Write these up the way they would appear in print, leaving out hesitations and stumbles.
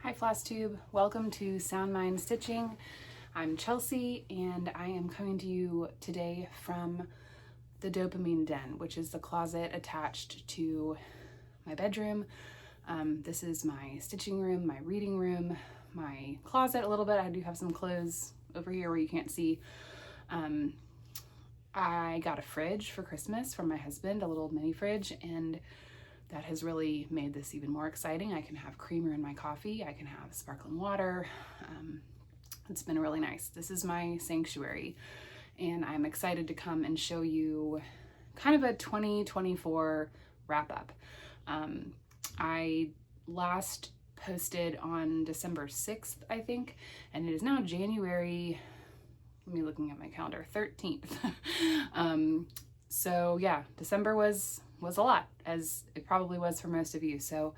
Hi Flosstube, welcome to Sound Mind Stitching. I'm Chelsea and I am coming to you today from the Dopamine Den, which is the closet attached to my bedroom. This is my stitching room, my reading room, my closet a little bit. I do have some clothes over here where you can't see. I got a fridge for Christmas from my husband, a little mini fridge, and that has really made this even more exciting. I can have creamer in my coffee. I can have sparkling water. It's been really nice. This is my sanctuary, and I'm excited to come and show you kind of a 2024 wrap up. I last posted on December 6th, I think, and it is now January, let me looking at my calendar, 13th. So yeah, December was a lot, as it probably was for most of you. So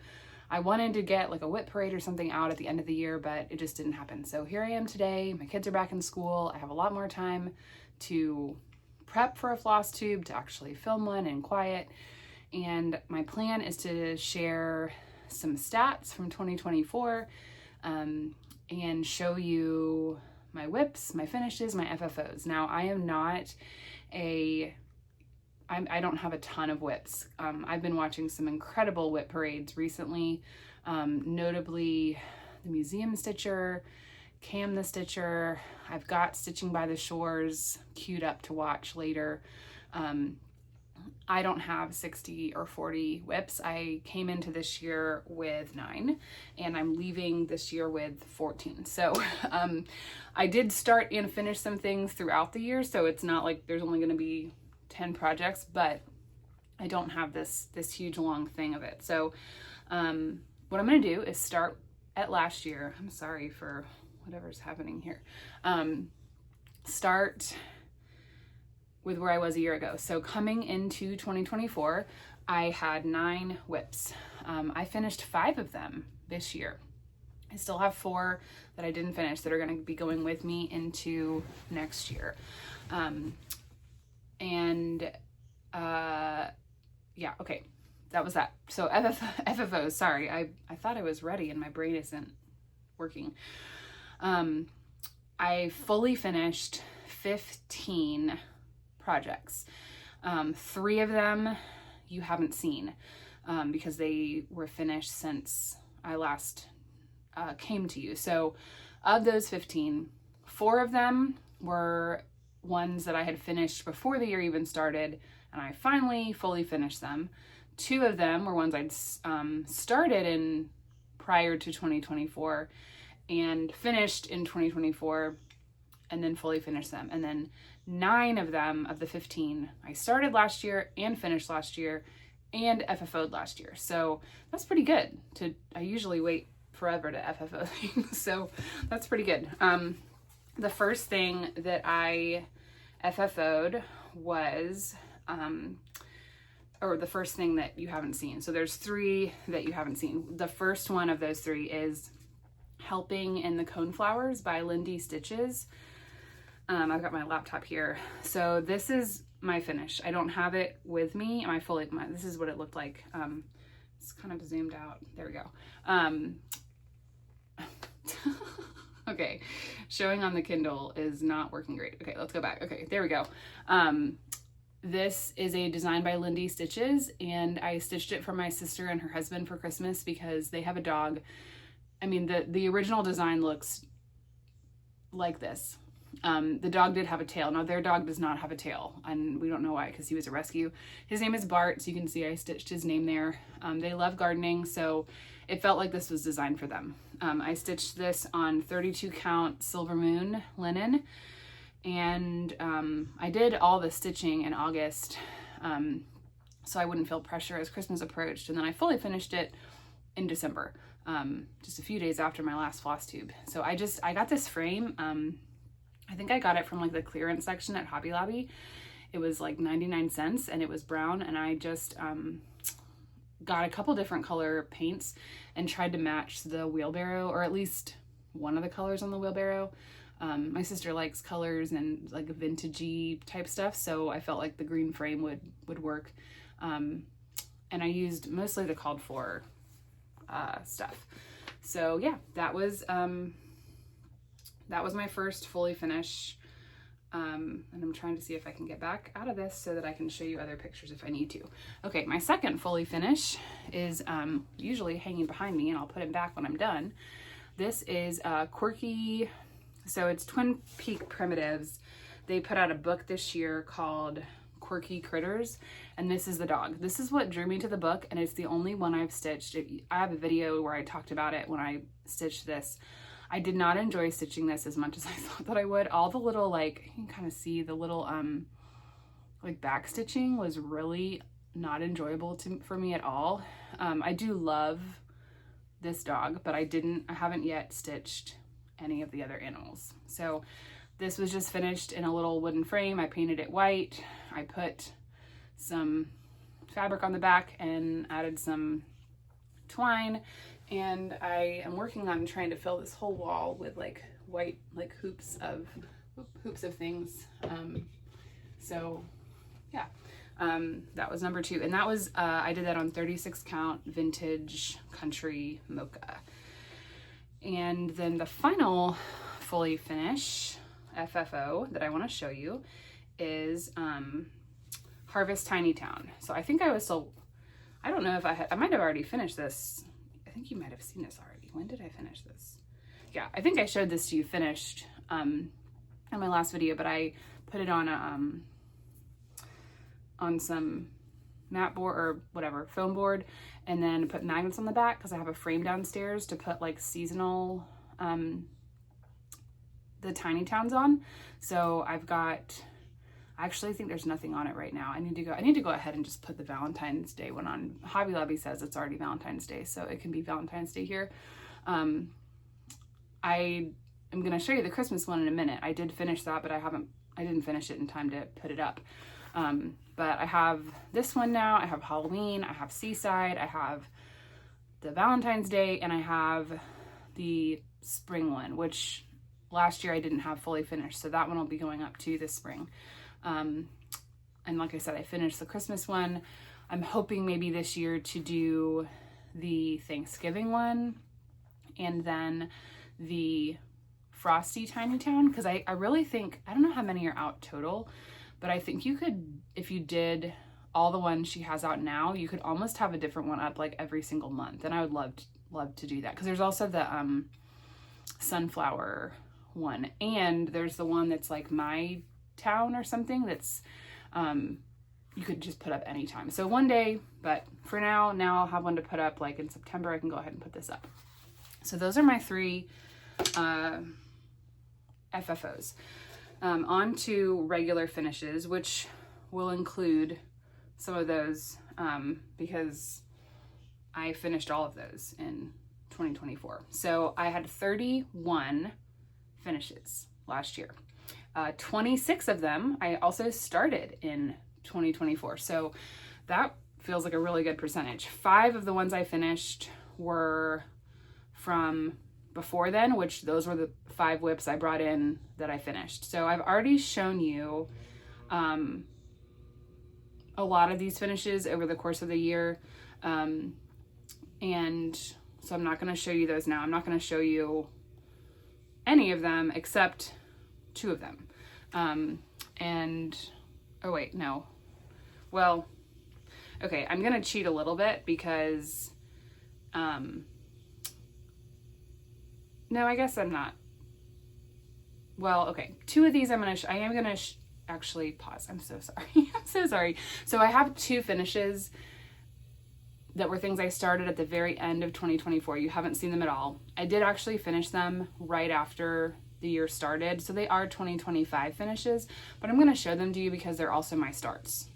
I wanted to get like a whip parade or something out at the end of the year, but it just didn't happen. So here I am today. My kids are back in school. I have a lot more time to prep for a Flosstube, to actually film one in quiet. And my plan is to share some stats from 2024 and show you my whips, my finishes, my FFOs. Now, I am not I don't have a ton of whips. I've been watching some incredible whip parades recently, notably the Museum Stitcher, Cam the Stitcher. I've got Stitching by the Shores queued up to watch later. I don't have 60 or 40 whips. I came into this year with 9 and I'm leaving this year with 14. So I did start and finish some things throughout the year, so it's not like there's only going to be 10 projects, but I don't have this huge long thing of it. So what I'm going to do is start at last year. I'm sorry for whatever's happening here. Start with where I was a year ago. So coming into 2024, I had 9 whips. I finished 5 of them this year. I still have 4 that I didn't finish that are going to be going with me into next year. Yeah, okay, that was that. So FFOs, sorry, I thought I was ready and my brain isn't working. I fully finished 15 projects. 3 of them you haven't seen because they were finished since I last came to you. So of those 15, 4 of them were ones that I had finished before the year even started, and I finally fully finished them. 2 of them were ones I'd started in prior to 2024 and finished in 2024 and then fully finished them. And then 9 of them, of the 15, I started last year and finished last year and FFO'd last year. So that's pretty good. I usually wait forever to FFO things, so that's pretty good. The first thing that I FFO'd was, or the first thing that you haven't seen. So there's 3 that you haven't seen. The first one of those 3 is Helping in the Coneflowers by Lindy Stitches. I've got my laptop here. So this is my finish. I don't have it with me. This is what it looked like. It's kind of zoomed out. There we go. Okay, showing on the Kindle is not working great. Okay, let's go back. Okay, there we go. This is a design by Lindy Stitches, and I stitched it for my sister and her husband for Christmas because they have a dog. I mean, the original design looks like this. The dog did have a tail. Now, their dog does not have a tail, and we don't know why, because he was a rescue. His name is Bart, so you can see I stitched his name there. They love gardening, so it felt like this was designed for them. I stitched this on 32 count Silver Moon linen, and I did all the stitching in August so I wouldn't feel pressure as Christmas approached, and then I fully finished it in December, just a few days after my last Flosstube. So I got this frame. I think I got it from like the clearance section at Hobby Lobby. It was like 99 cents and it was brown, and I just got a couple different color paints and tried to match the wheelbarrow, or at least one of the colors on the wheelbarrow. My sister likes colors and like vintagey type stuff, so I felt like the green frame would work. And I used mostly the called for stuff. So yeah, that was my first fully finish. And I'm trying to see if I can get back out of this so that I can show you other pictures if I need to. Okay, my second fully finish is usually hanging behind me, and I'll put it back when I'm done. This is Quirky, so it's Twin Peak Primitives. They put out a book this year called Quirky Critters, and this is the dog. This is what drew me to the book, and it's the only one I've stitched. I have a video where I talked about it when I stitched this. I did not enjoy stitching this as much as I thought that I would. All the little, like, you can kind of see the little like back stitching was really not enjoyable for me at all. I do love this dog, but I haven't yet stitched any of the other animals. So this was just finished in a little wooden frame. I painted it white. I put some fabric on the back and added some twine, and I am working on trying to fill this whole wall with like white, like hoops of things. So yeah, that was number 2, and that was I did that on 36 count vintage country mocha. And then the final fully finish FFO that I want to show you is Harvest Tiny Town. So I think I don't know if I might have already finished this. I think you might have seen this already. When did I finish this? Yeah, I think I showed this to you finished in my last video, but I put it on some mat board or whatever, foam board, and then put magnets on the back because I have a frame downstairs to put like seasonal the Tiny Towns on. So I actually think there's nothing on it right now. I need to go ahead and just put the Valentine's Day one on. Hobby Lobby says it's already Valentine's Day, so it can be Valentine's Day here. I am going to show you the Christmas one in a minute. I did finish that, but I didn't finish it in time to put it up. But I have this one now. I have Halloween, I have Seaside, I have the Valentine's Day, and I have the spring one, which last year I didn't have fully finished. So that one will be going up to this spring. And like I said, I finished the Christmas one. I'm hoping maybe this year to do the Thanksgiving one and then the Frosty Tiny Town, because I really think, I don't know how many are out total, but I think you could, if you did all the ones she has out now, you could almost have a different one up like every single month. And I would love to do that, because there's also the sunflower one, and there's the one that's like My Town or something that's you could just put up anytime. So one day, but for now I'll have one to put up like in September. I can go ahead and put this up. So those are my 3 FFOs. On to regular finishes, which will include some of those because I finished all of those in 2024. So I had 31 finishes last year. 26 of them I also started in 2024. So that feels like a really good percentage. 5 of the ones I finished were from before then, which those were the 5 whips I brought in that I finished. So I've already shown you a lot of these finishes over the course of the year. And so I'm not going to show you those now. I'm not going to show you any of them except 2 of them. Oh wait, no. Well, okay, I'm going to cheat a little bit because, no, I guess I'm not. Well, okay, 2 of these I am going to actually pause. I'm so sorry. I'm so sorry. So I have 2 finishes that were things I started at the very end of 2024. You haven't seen them at all. I did actually finish them right after the year started. So they are 2025 finishes, but I'm going to show them to you because they're also my starts.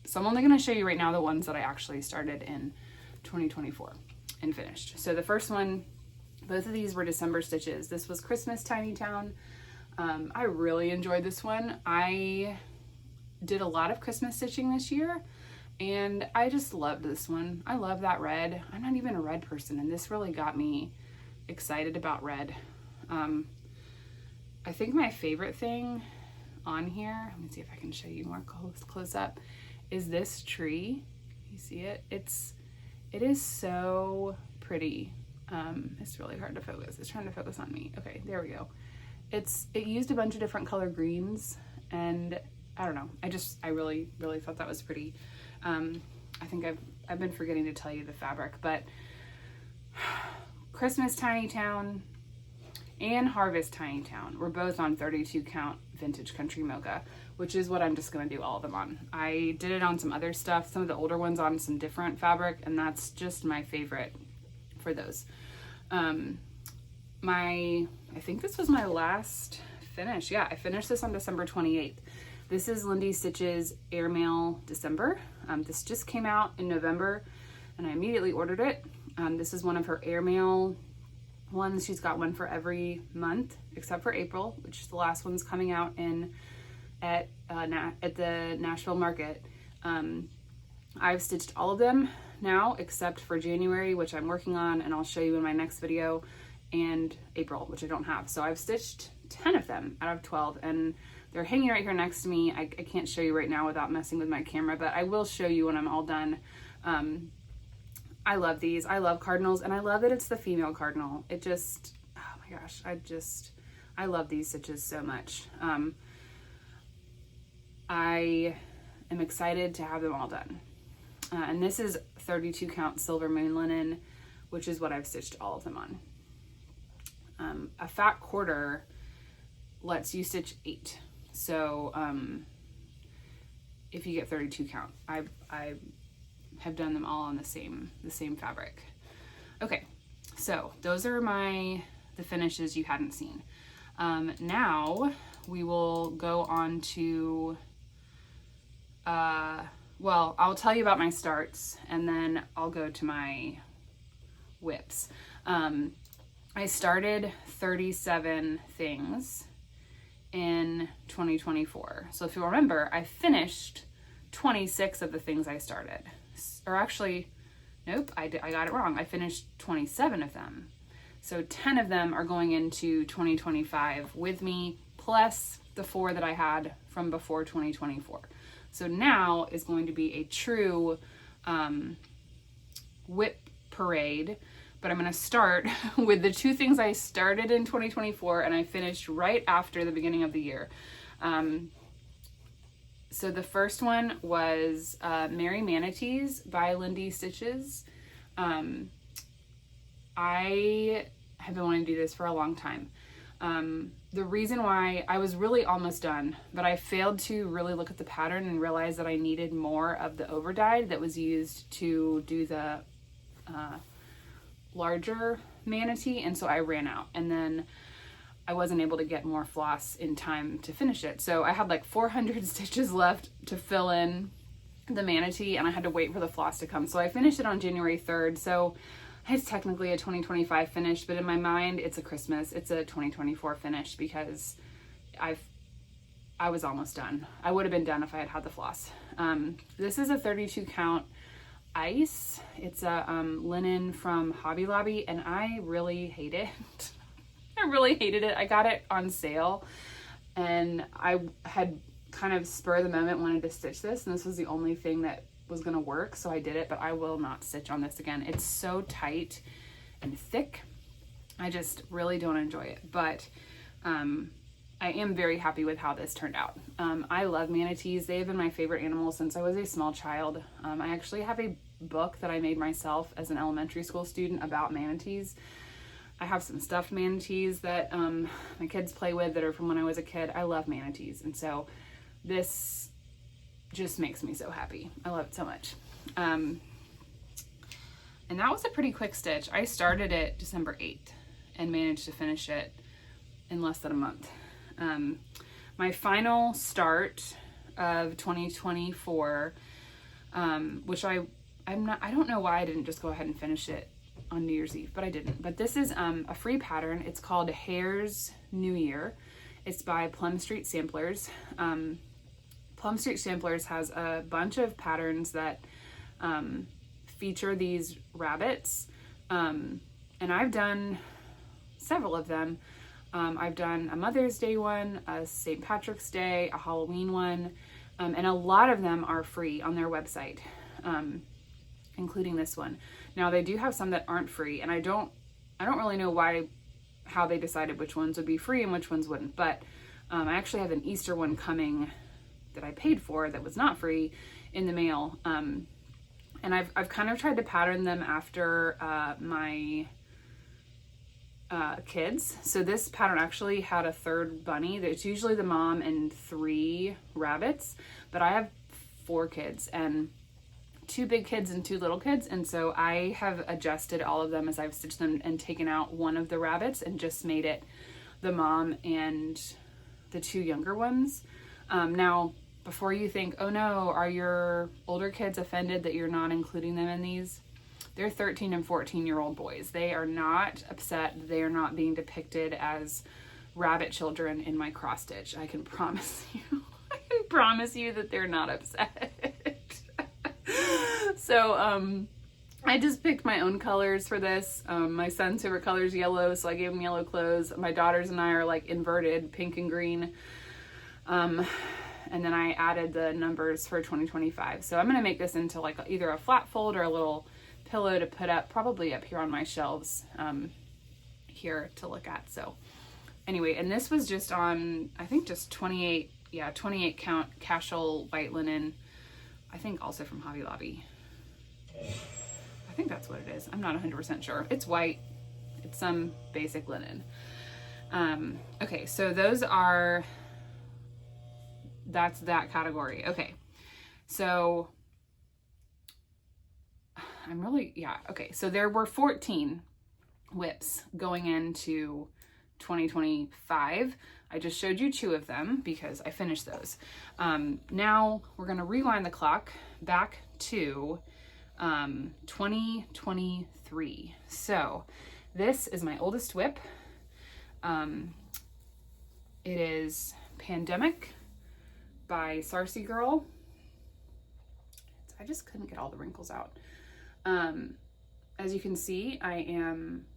So I'm only going to show you right now the ones that I actually started in 2024 and finished. So the first one, both of these were December stitches. This was Christmas Tiny Town. I really enjoyed this one. I did a lot of Christmas stitching this year, and I just loved this one. I love that red. I'm not even a red person, and this really got me excited about red. I think my favorite thing on here, let me see if I can show you more close up, is this tree. You see it? It is so pretty. It's really hard to focus. It's trying to focus on me. Okay, there we go. It used a bunch of different color greens, and I don't know. I really, really thought that was pretty. I think I've been forgetting to tell you the fabric, but Christmas Tiny Town and Harvest Tiny Town were both on 32 count vintage country mocha, which is what I'm just going to do all of them on. I did it on some other stuff, some of the older ones on some different fabric, and that's just my favorite for those. I think this was my last finish. Yeah, I finished this on December 28th. This is Lindy Stitch's Airmail December. This just came out in November, and I immediately ordered it. This is one of her Airmail ones. She's got one for every month except for April, which is the last one's coming out at the Nashville market. I've stitched all of them now except for January, which I'm working on, and I'll show you in my next video, and April, which I don't have. So I've stitched 10 of them out of 12, and they're hanging right here next to me. I can't show you right now without messing with my camera, but I will show you when I'm all done. I love these. I love cardinals, and I love that it's the female cardinal. It just, oh my gosh, I love these stitches so much. I am excited to have them all done. And this is 32 count silver moon linen, which is what I've stitched all of them on. A fat quarter lets you stitch 8. So if you get 32 count, I have done them all on the same fabric. Okay, so those are the finishes you hadn't seen. Now we will go on to, well, I'll tell you about my starts, and then I'll go to my whips. I started 37 things in 2024. So if you'll remember, I finished 26 of the things I started. Or actually, nope, I got it wrong. I finished 27 of them. So 10 of them are going into 2025 with me, plus the 4 that I had from before 2024. So now is going to be a true whip parade, but I'm going to start with the 2 things I started in 2024 and I finished right after the beginning of the year. So the first one was Merry Manatees by Lindy Stitches. I have been wanting to do this for a long time. The reason why I was really almost done, but I failed to really look at the pattern and realize that I needed more of the overdyed that was used to do the larger manatee, and so I ran out, and then I wasn't able to get more floss in time to finish it. So I had like 400 stitches left to fill in the manatee, and I had to wait for the floss to come. So I finished it on January 3rd. So it's technically a 2025 finish, but in my mind, it's a 2024 finish because I was almost done. I would have been done if I had had the floss. This is a 32 count ice. It's a linen from Hobby Lobby, and I really hate it. I really hated it. I got it on sale, and I had kind of spur of the moment wanted to stitch this, and this was the only thing that was going to work, so I did it, but I will not stitch on this again. It's so tight and thick. I just really don't enjoy it, but I am very happy with how this turned out. I love manatees. They have been my favorite animal since I was a small child. I actually have a book that I made myself as an elementary school student about manatees. I have some stuffed manatees that my kids play with that are from when I was a kid. I love manatees, and so this just makes me so happy. I love it so much. And that was a pretty quick stitch. I started it December 8th and managed to finish it in less than a month. My final start of 2024, which I don't know why I didn't just go ahead and finish it on New Year's Eve, but I didn't. But this is a free pattern. It's called Hare's New Year. It's by Plum Street Samplers. Plum Street Samplers has a bunch of patterns that feature these rabbits, and I've done several of them. I've done a Mother's Day one, a St. Patrick's Day, a Halloween one, and a lot of them are free on their website, including this one. Now they do have some that aren't free, and I don't I don't really know how they decided which ones would be free and which ones wouldn't, but I actually have an Easter one coming that I paid for that was not free in the mail. And I've kind of tried to pattern them after my kids. So this pattern actually had a third bunny. It's usually the mom and 3 rabbits, but I have 4 kids and 2 big kids and 2 little kids, and so I have adjusted all of them as I've stitched them and taken out one of the rabbits and just made it the mom and the 2 younger ones. Now, before you think, oh no, are your older kids offended that you're not including them in these? They're 13 and 14-year-old boys. They are not upset. They are not being depicted as rabbit children in my cross stitch. I can promise you. I can promise you that they're not upset. So, I just picked my own colors for this. My son's favorite color is yellow, so I gave him yellow clothes. My daughters and I are like inverted, pink and green. And then I added the numbers for 2025. So I'm going to make this into like either a flat fold or a little pillow to put up, probably up here on my shelves here to look at. So anyway, and this was just on, I think just 28 count casual white linen. I think also from Hobby Lobby. I think that's what it is. I'm not 100% sure. It's white. It's some basic linen. Okay, so that's that category. Okay, so okay, so there were 14 whips going into 2025. I just showed you 2 of them because I finished those. Now we're gonna rewind the clock back to 2023. So this is my oldest whip. It is Pandemic by Sarcy Girl. I just couldn't get all the wrinkles out. As you can see, I am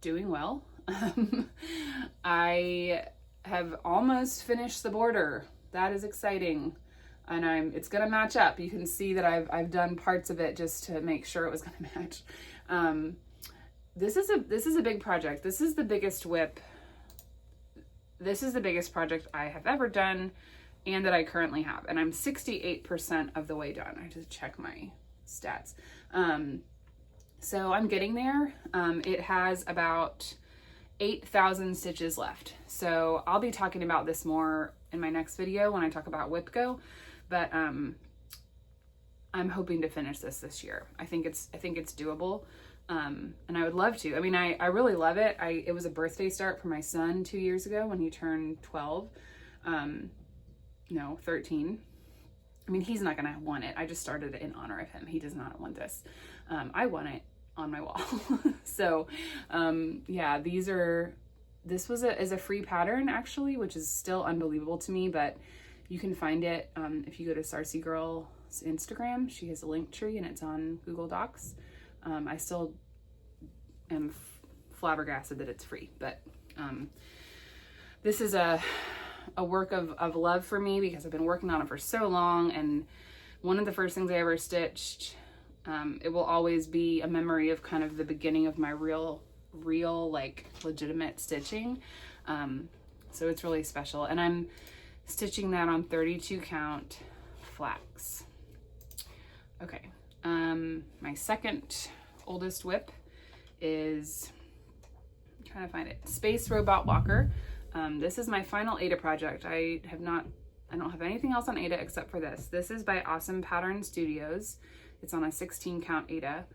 doing well. I have almost finished the border. That is exciting. And it's gonna match up. You can see that I've done parts of it just to make sure it was gonna match. This is a big project. This is the biggest whip. This is the biggest project I have ever done and that I currently have. And I'm 68% of the way done. I just check my stats. So I'm getting there. It has about 8,000 stitches left. So I'll be talking about this more in my next video when I talk about Whip Go. But I'm hoping to finish this year. I think it's doable, and I would love to. I mean, I really love it. It was a birthday start for my son 2 years ago when he turned 12. No, 13. I mean, he's not gonna want it. I just started it in honor of him. He does not want this. I want it on my wall. So, yeah, this is a free pattern actually, which is still unbelievable to me, but you can find it if you go to Sarcy Girl's Instagram. She has a link tree and it's on Google Docs. I still am flabbergasted that it's free, but this is a work of love for me because I've been working on it for so long, and one of the first things I ever stitched. It will always be a memory of kind of the beginning of my real like legitimate stitching. So it's really special, and I'm stitching that on 32 count flax. Okay, my second oldest whip is, I'm trying to find it, Space Robot Walker. This is my final Ada project. I don't have anything else on Ada except for this. This is by Awesome Pattern Studios. It's on a 16 count Ada.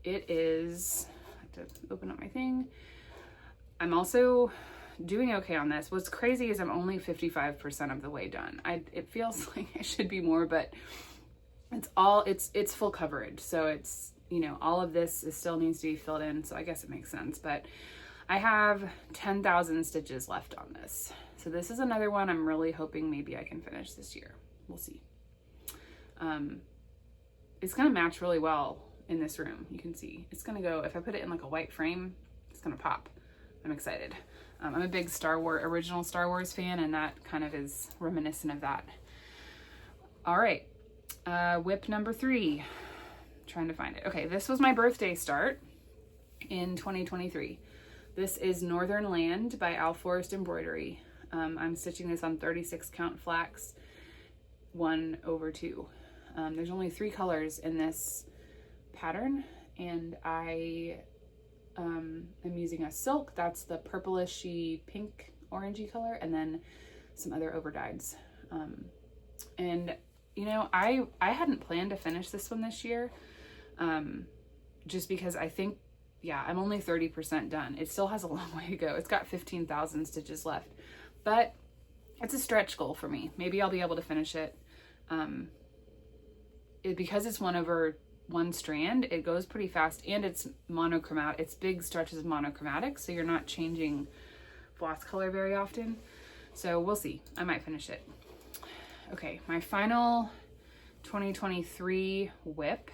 It is, I have to open up my thing. I'm also doing okay on this. What's crazy is I'm only 55% of the way done. It feels like I should be more, but it's full coverage. So it's, all of this still needs to be filled in. So I guess it makes sense, but I have 10,000 stitches left on this. So this is another one I'm really hoping maybe I can finish this year. We'll see. It's gonna match really well in this room. You can see it's gonna go, if I put it in like a white frame, it's gonna pop. I'm excited. I'm a big original Star Wars fan, and that kind of is reminiscent of that. All right, whip number 3. Trying to find it. Okay, this was my birthday start. in 2023. This is Northern Land by Al Forest Embroidery. I'm stitching this on 36 count flax, 1/2. There's only 3 colors in this pattern, and I am using a silk. That's the purplishy pink orangey color, and then some other overdyes. And you know, I hadn't planned to finish this one this year, just because I think, yeah, I'm only 30% done. It still has a long way to go. It's got 15,000 stitches left, but it's a stretch goal for me. Maybe I'll be able to finish it. Because it's 1/1 strand, it goes pretty fast, and it's monochromatic. It's big stretches of monochromatic, so you're not changing floss color very often. So we'll see. I might finish it. Okay, my final 2023 whip.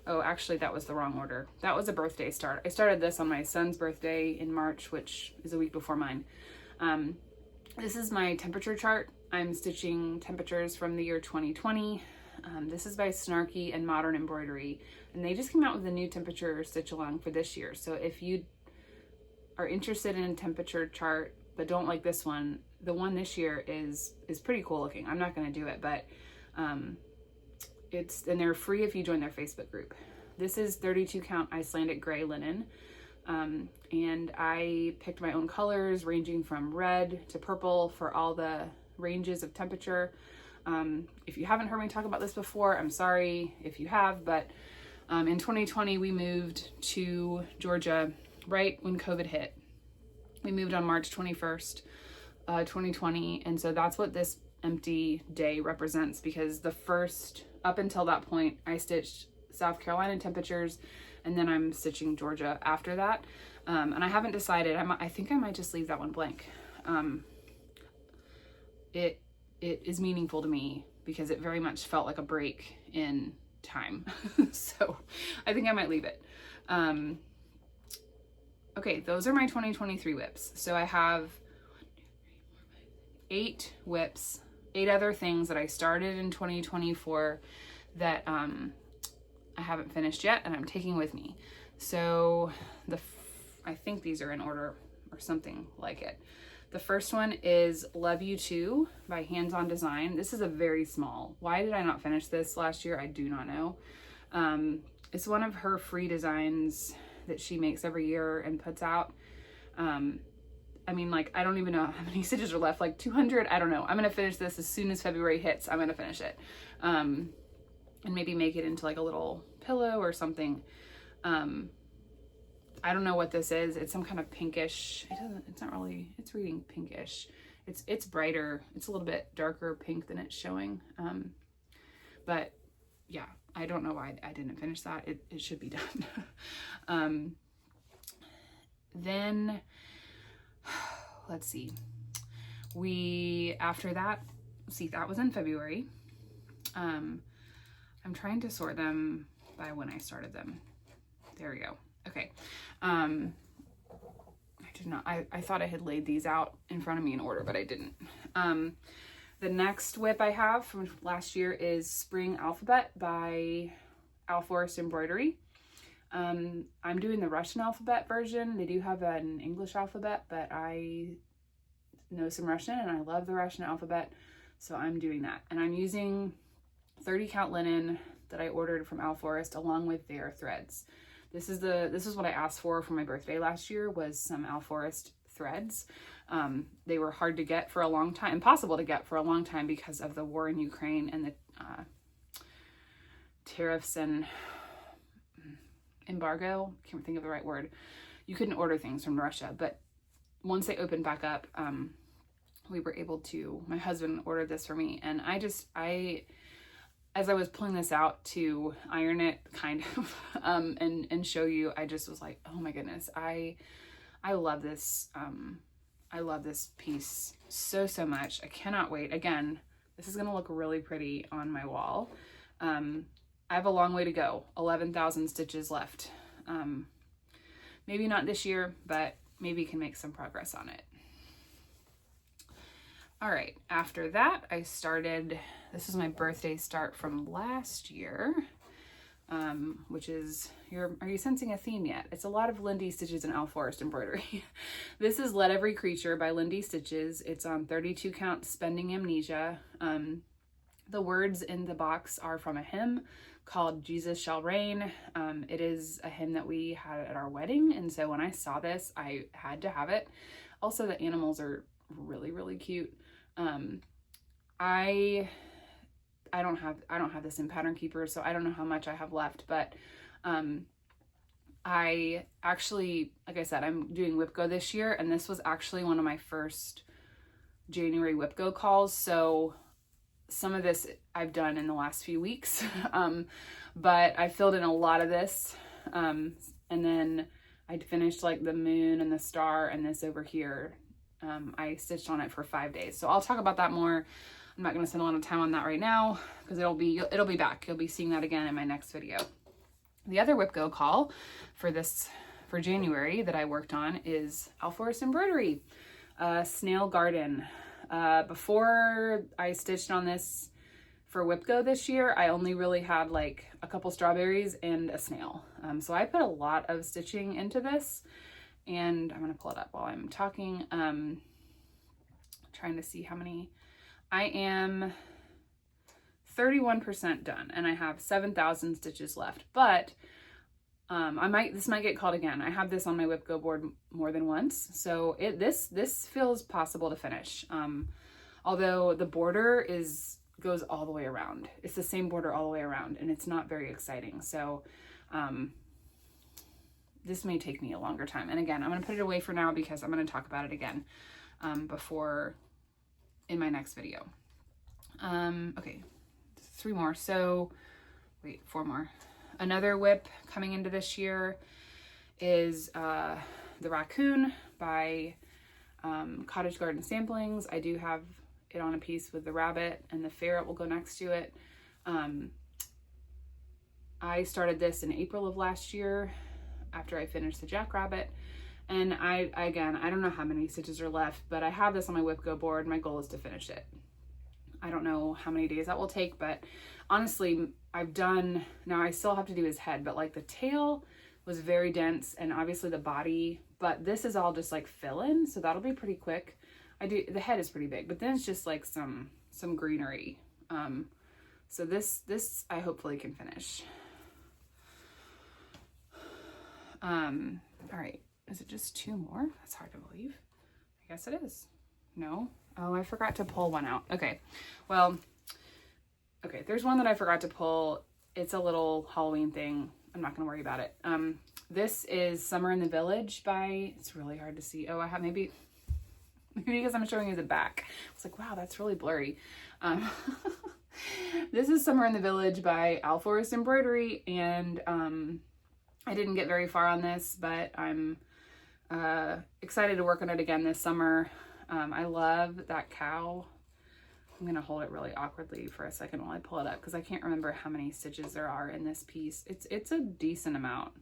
Oh, actually, that was the wrong order. That was a birthday start. I started this on my son's birthday in March, which is a week before mine. This is my temperature chart. I'm stitching temperatures from the year 2020. This is by Snarky and Modern Embroidery, and they just came out with a new temperature stitch along for this year. So if you are interested in a temperature chart but don't like this one, the one this year is pretty cool looking. I'm not going to do it, but and they're free if you join their Facebook group. This is 32 count Icelandic gray linen, and I picked my own colors ranging from red to purple for all the ranges of temperature. If you haven't heard me talk about this before, I'm sorry if you have, but in 2020 we moved to Georgia right when COVID hit. We moved on March 21st, 2020, and so that's what this empty day represents, because up until that point, I stitched South Carolina temperatures, and then I'm stitching Georgia after that. And I haven't decided. I think I might just leave that one blank. It is meaningful to me because it very much felt like a break in time. So I think I might leave it. Okay, those are my 2023 whips. So I have 8 whips, 8 other things that I started in 2024 that I haven't finished yet and I'm taking with me. So I think these are in order or something like it. The first one is Love You Too by Hands On Design. This is a very small. Why did I not finish this last year? I do not know. It's one of her free designs that she makes every year and puts out. I mean, like, I don't even know how many stitches are left, like 200, I don't know. I'm gonna finish this as soon as February hits. I'm gonna finish it. And maybe make it into like a little pillow or something. I don't know what this is. It's some kind of pinkish. It's not really, it's reading pinkish. It's brighter. It's a little bit darker pink than it's showing. But yeah, I don't know why I didn't finish that. It should be done. Then let's see. After that, see, that was in February. I'm trying to sort them by when I started them. There we go. Okay. I did not, I thought I had laid these out in front of me in order, but I didn't. The next whip I have from last year is Spring Alphabet by Al Forest Embroidery. I'm doing the Russian alphabet version. They do have an English alphabet, but I know some Russian and I love the Russian alphabet, so I'm doing that. And I'm using 30 count linen that I ordered from Al Forest along with their threads. This is what I asked for my birthday last year, was some Al Forest threads. They were hard to get for a long time, impossible to get for a long time because of the war in Ukraine and the tariffs and embargo. Can't think of the right word. You couldn't order things from Russia, but once they opened back up, we were able to. My husband ordered this for me, and as I was pulling this out to iron it, kind of, and show you, I just was like, oh my goodness, I love this. I love this piece so much. I cannot wait. Again, this is gonna look really pretty on my wall. I have a long way to go. 11,000 stitches left. Maybe not this year, but maybe can make some progress on it. All right, after that, I started, this is my birthday start from last year. which is are you sensing a theme yet? It's a lot of Lindy Stitches and Al Forrest embroidery. This is Let Every Creature by Lindy Stitches. It's on 32 count Spending Amnesia. The words in the box are from a hymn called Jesus Shall Reign. It is a hymn that we had at our wedding, and so when I saw this, I had to have it. Also, the animals are really, really cute. I don't have this in Pattern Keeper, so I don't know how much I have left, but I actually, like I said, I'm doing WIPGO this year, and this was actually one of my first January WIPGO calls, so some of this I've done in the last few weeks, but I filled in a lot of this, and then I finished like the moon and the star and this over here. I stitched on it for 5 days, so I'll talk about that more. I'm not going to spend a lot of time on that right now because it'll be back. You'll be seeing that again in my next video. The other WIPGO call for January that I worked on is Al Forrest embroidery, Snail Garden. Before I stitched on this for WIPGO this year, I only really had like a couple strawberries and a snail. So I put a lot of stitching into this, and I'm going to pull it up while I'm talking. Trying to see how many. I am 31% done, and I have 7,000 stitches left, but this might get called again. I have this on my WIPGO board more than once, so this feels possible to finish. Although the border goes all the way around. It's the same border all the way around, and it's not very exciting. So this may take me a longer time. And again, I'm going to put it away for now because I'm going to talk about it again in my next video. Okay, 3 more. So wait, 4 more. Another WIP coming into this year is The Raccoon by Cottage Garden Samplings. I do have it on a piece with the rabbit, and the ferret will go next to it. I started this in April of last year after I finished the jackrabbit. And I don't know how many stitches are left, but I have this on my WIPGO board. My goal is to finish it. I don't know how many days that will take, but honestly, now I still have to do his head, but like the tail was very dense, and obviously the body, but this is all just like fill in, so that'll be pretty quick. The head is pretty big, but then it's just like some greenery. So this I hopefully can finish. All right. Is it just 2 more? That's hard to believe. I guess it is. No? Oh, I forgot to pull one out. Okay. Well, okay. There's one that I forgot to pull. It's a little Halloween thing. I'm not going to worry about it. This is Summer in the Village by, it's really hard to see. Oh, I have maybe because I'm showing you the back. It's like, wow, that's really blurry. This is Summer in the Village by Al Forrest Embroidery. And, I didn't get very far on this, but I'm excited to work on it again this summer. I love that cow. I'm going to hold it really awkwardly for a second while I pull it up because I can't remember how many stitches there are in this piece. It's a decent amount.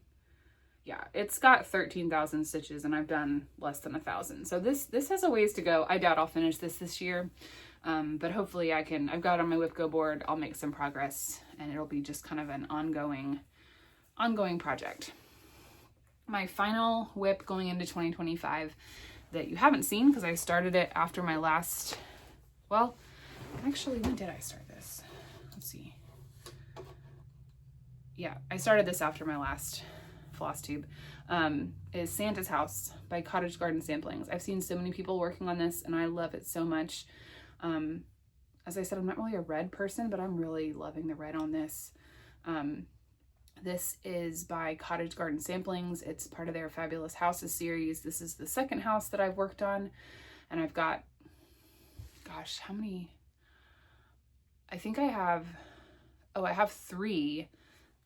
Yeah, it's got 13,000 stitches and I've done less than 1,000. So this has a ways to go. I doubt I'll finish this year, but hopefully I've got it on my WIPGO board. I'll make some progress and it'll be just kind of an ongoing project. My final WIP going into 2025 that you haven't seen because I started it after my last, well, actually, when did I start this? Let's see. Yeah, I started this after my last Flosstube, is Santa's House by Cottage Garden Samplings. I've seen so many people working on this and I love it so much. As I said, I'm not really a red person, but I'm really loving the red on this. This is by Cottage Garden Samplings. It's part of their Fabulous Houses series. This is the second house that I've worked on, and I've got, gosh, how many? I think I have 3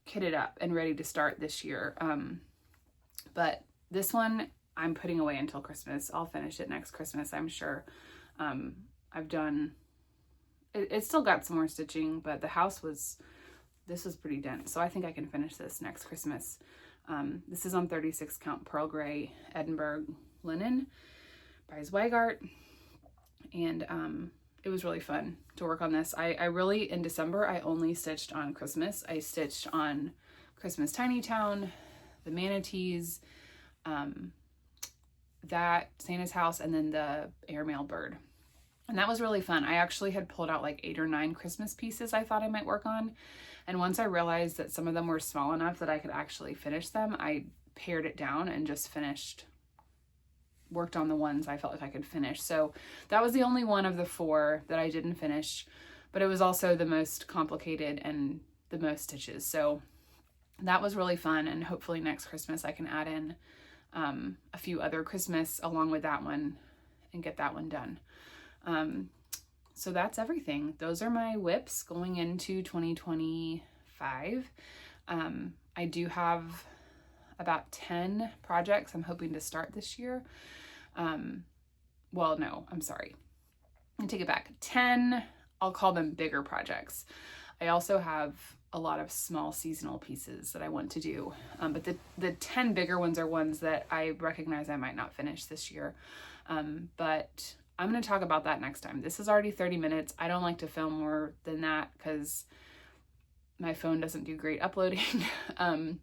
kitted up and ready to start this year. But this one I'm putting away until Christmas. I'll finish it next Christmas, I'm sure. I've done, it's still got some more stitching, but the house this was pretty dense, so I think I can finish this next Christmas. This is on 36 count Pearl Gray Edinburgh linen by Zweigart, and it was really fun to work on this. I really, in December, I only stitched on Christmas. I stitched on Christmas Tiny Town, the manatees, that Santa's house, and then the airmail bird. And that was really fun. I actually had pulled out like 8 or 9 Christmas pieces I thought I might work on. And once I realized that some of them were small enough that I could actually finish them, I pared it down and just worked on the ones I felt like I could finish. So that was the only one of the 4 that I didn't finish, but it was also the most complicated and the most stitches. So that was really fun. And hopefully next Christmas I can add in a few other Christmas along with that one and get that one done. So that's everything. Those are my whips going into 2025. I do have about 10 projects I'm hoping to start this year. Well, no, I'm sorry. I take it back. 10, I'll call them bigger projects. I also have a lot of small seasonal pieces that I want to do. But the 10 bigger ones are ones that I recognize I might not finish this year. But I'm going to talk about that next time. This is already 30 minutes. I don't like to film more than that because my phone doesn't do great uploading. And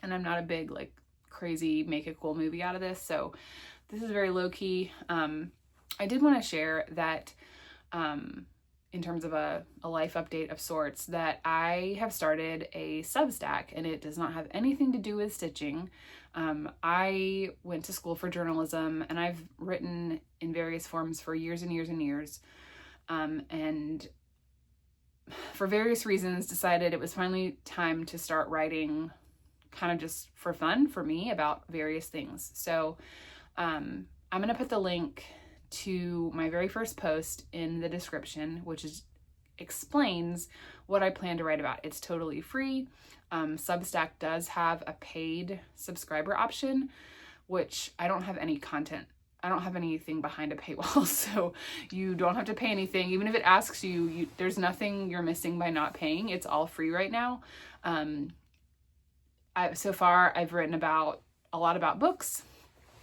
I'm not a big, like, crazy make a cool movie out of this. So this is very low key. I did want to share that, in terms of a life update of sorts, that I have started a Substack, and it does not have anything to do with stitching. I went to school for journalism, and I've written in various forms for years and years and years. And for various reasons decided it was finally time to start writing kind of just for fun for me about various things. So I'm going to put the link to my very first post in the description, which explains what I plan to write about. It's totally free. Substack does have a paid subscriber option, which I don't have any content. I don't have anything behind a paywall, so you don't have to pay anything. Even if it asks you, there's nothing you're missing by not paying. It's all free right now. So far, I've written a lot about books.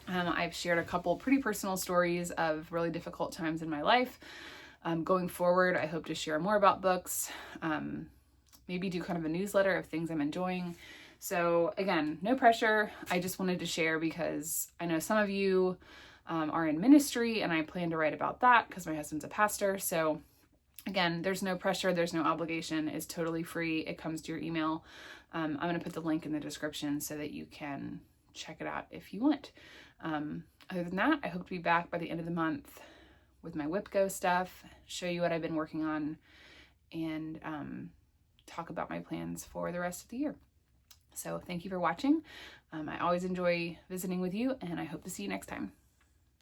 I've shared a couple pretty personal stories of really difficult times in my life. Going forward, I hope to share more about books, maybe do kind of a newsletter of things I'm enjoying. So again, no pressure. I just wanted to share because I know some of you are in ministry, and I plan to write about that because my husband's a pastor. So again, there's no pressure. There's no obligation. It's totally free. It comes to your email. I'm going to put the link in the description so that you can check it out if you want. Other than that, I hope to be back by the end of the month with my Whip Go stuff, show you what I've been working on, and talk about my plans for the rest of the year. So thank you for watching. I always enjoy visiting with you, and I hope to see you next time.